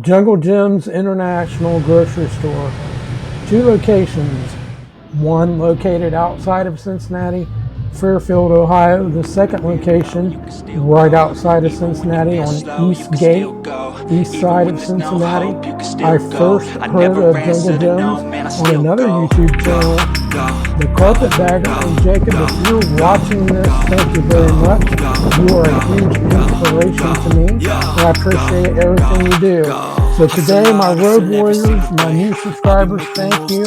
Jungle Jim's International Grocery Store. Two locations. One located outside of Cincinnati, Fairfield, Ohio. The second location right outside of Cincinnati on East Gate, east side of Cincinnati. I first heard of Jungle Jim's on another YouTube channel, The Carpetbagger. And Jacob, if you're watching this, thank you very much. You are a huge inspiration to me, and I appreciate everything you do. So today, my road warriors, my new subscribers, thank you.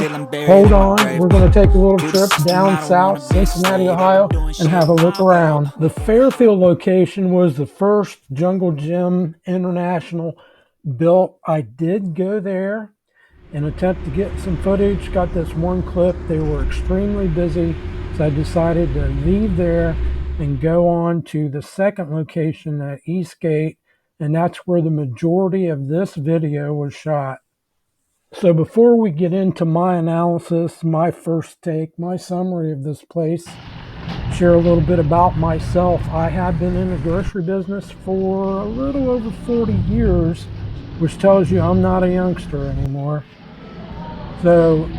Hold on, we're going to take a little trip down south, Cincinnati, Ohio, and have a look around. The Fairfield location was the first Jungle Jim International built. I did go there and attempt to get some footage. Got this one clip. They were extremely busy, so I decided to leave there and go on to the second location at Eastgate, and that's where the majority of this video was shot. So before we get into my analysis, my first take, my summary of this place, share a little bit about myself. I have been in the grocery business for a little over 40 years, which tells you I'm not a youngster anymore. So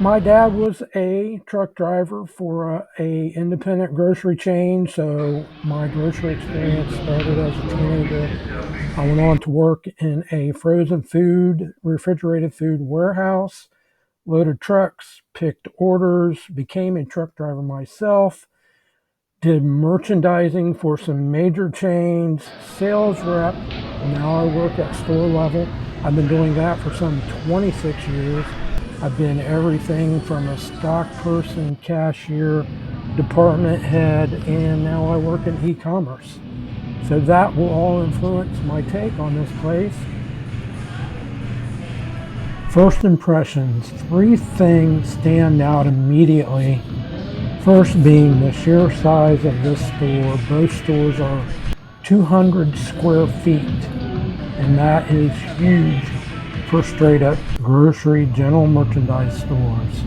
my dad was a truck driver for a independent grocery chain, so my grocery experience started as a teenager. I went on to work in a frozen food, refrigerated food warehouse, loaded trucks, picked orders, became a truck driver myself, did merchandising for some major chains, sales rep. Now I work at store level. I've been doing that for some 26 years. I've been everything from a stock person, cashier, department head, and now I work in e-commerce. So that will all influence my take on this place. First impressions, three things stand out immediately. First being the sheer size of this store. Both stores are 200 square feet, and that is huge for straight up grocery general merchandise stores.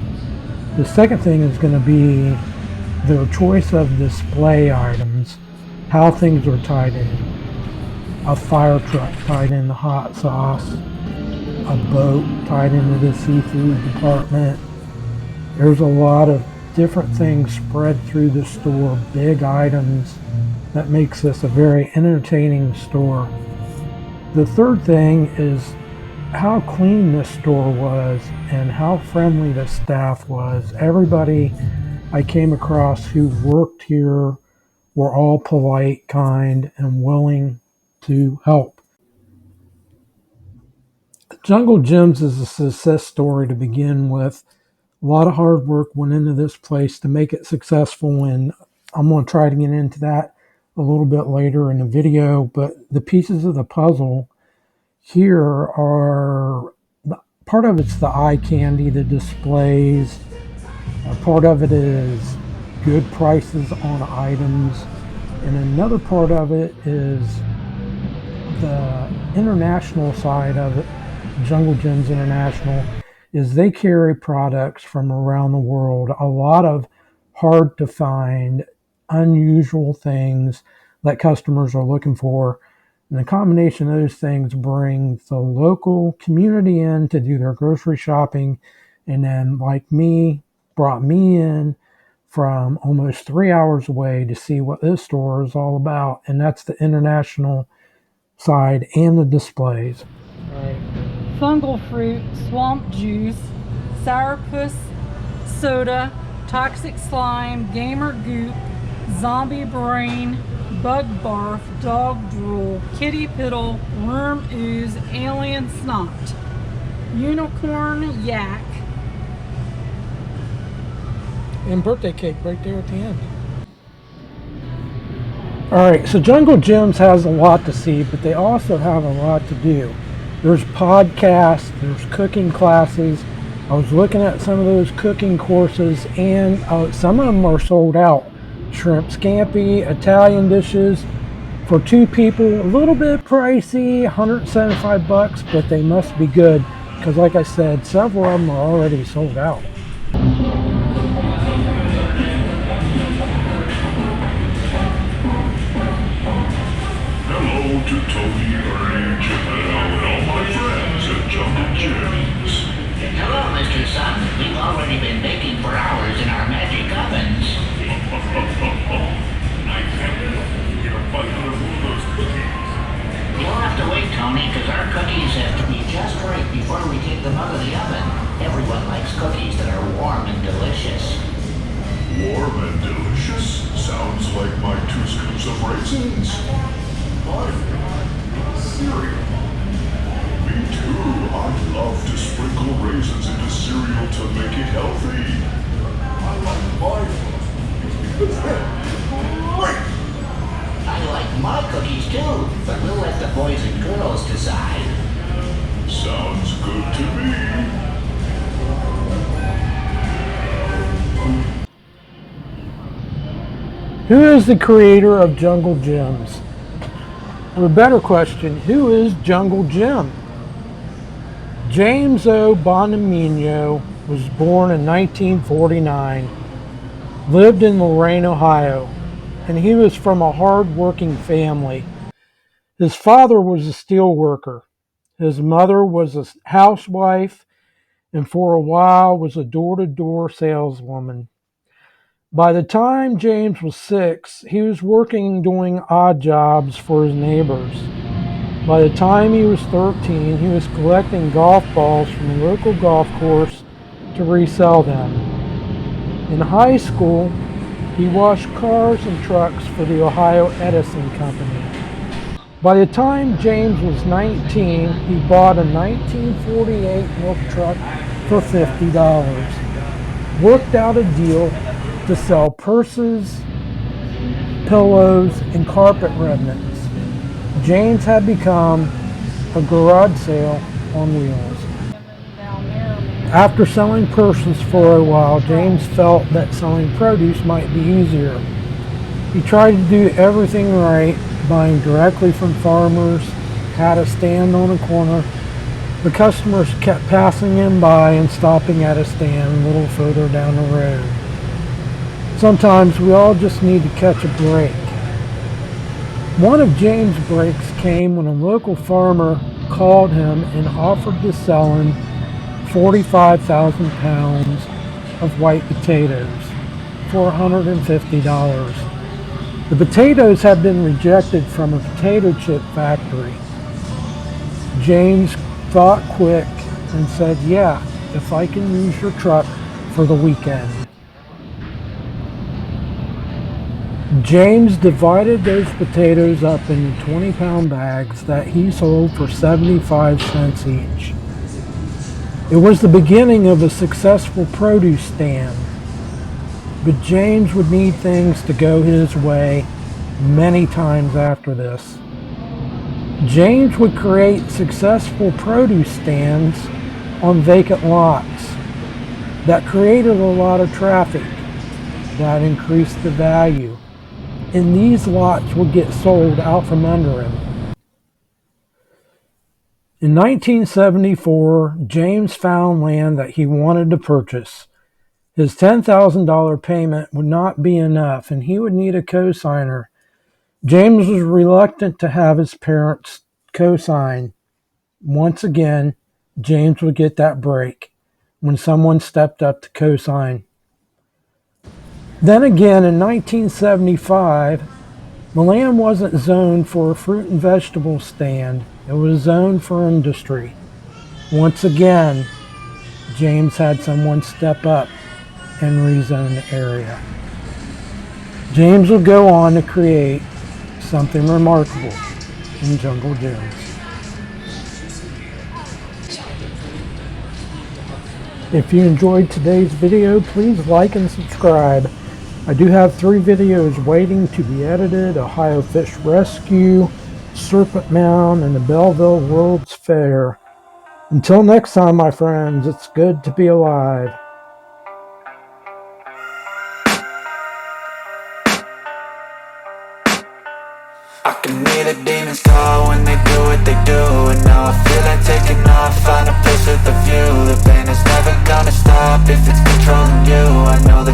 The second thing is going to be their choice of display items, how things are tied in. A fire truck tied in the hot sauce, a boat tied into the seafood department. There's a lot of different things spread through the store, big items that makes this a very entertaining store. The third thing is how clean this store was and how friendly the staff was. Everybody I came across who worked here were all polite, kind, and willing to help. Jungle Jim's is a success story to begin with. A lot of hard work went into this place to make it successful, and I'm going to try to get into that a little bit later in the video. But the pieces of the puzzle here are, part of it's the eye candy, the displays. Part of it is good prices on items. And another part of it is the international side of it. Jungle Jim's International is they carry products from around the world. A lot of hard to find, unusual things that customers are looking for. And the combination of those things brings the local community in to do their grocery shopping. And then, like me, brought me in from almost 3 hours away to see what this store is all about. And that's the international side and the displays. All right. Fungal fruit, swamp juice, sourpuss soda, toxic slime, gamer goop, zombie brain, bug barf, dog drool, kitty piddle, worm ooze, alien snot, unicorn yak, and birthday cake right there at the end. Alright, so Jungle Jim's has a lot to see, but they also have a lot to do. There's podcasts, there's cooking classes. I was looking at some of those cooking courses, and some of them are sold out. Shrimp scampi, Italian dishes for two people, a little bit pricey, $175, but they must be good because, like I said, several of them are already sold out. Hello to Tony Orange and all my friends. Tony, because our cookies have to be just right before we take them out of the oven. Everyone likes cookies that are warm and delicious. Warm and delicious? Sounds like my 2 scoops of raisins. My favorite cereal. Me too. I love to sprinkle raisins into cereal to make it healthy. I like my cookies because they're great. I like my cookies too, but we'll let the boys and girls decide. Sounds good to me. Who is the creator of Jungle Gyms? Or a better question, who is Jungle Jim? James O. Bonamino was born in 1949, lived in Lorain, Ohio, and he was from a hard-working family. His father was a steel worker. His mother was a housewife, and for a while was a door-to-door saleswoman. By the time James was 6, he was working doing odd jobs for his neighbors. By the time he was 13, he was collecting golf balls from a local golf course to resell them. In high school, he washed cars and trucks for the Ohio Edison Company. By the time James was 19, he bought a 1948 milk truck for $50, worked out a deal to sell purses, pillows, and carpet remnants. James had become a garage sale on wheels. After selling purses for a while, James felt that selling produce might be easier. He tried to do everything right, buying directly from farmers, had a stand on a corner. The customers kept passing him by and stopping at a stand a little further down the road. Sometimes we all just need to catch a break. One of James' breaks came when a local farmer called him and offered to sell him 45,000 pounds of white potatoes for $150. The potatoes had been rejected from a potato chip factory. James thought quick and said, "Yeah, if I can use your truck for the weekend." James divided those potatoes up into 20-pound bags that he sold for 75 cents each. It was the beginning of a successful produce stand, but James would need things to go his way many times after this. James would create successful produce stands on vacant lots that created a lot of traffic, that increased the value, and these lots would get sold out from under him. In 1974, James found land that he wanted to purchase. His $10,000 payment would not be enough, and he would need a co-signer. James was reluctant to have his parents co-sign. Once again, James would get that break when someone stepped up to co-sign. Then again, in 1975, the land wasn't zoned for a fruit and vegetable stand. It was zoned for industry. Once again, James had someone step up and rezone the area. James will go on to create something remarkable in Jungle Gyms. If you enjoyed today's video, please like and subscribe. I do have 3 videos waiting to be edited: Ohio Fish Rescue, Serpent Mound, and the Belleville World's Fair. Until next time, my friends, it's good to be alive. I can hear the demons call when they do what they do, and now I feel like taking off, find a place with a view. The pain is never gonna stop if it's controlling you. I know the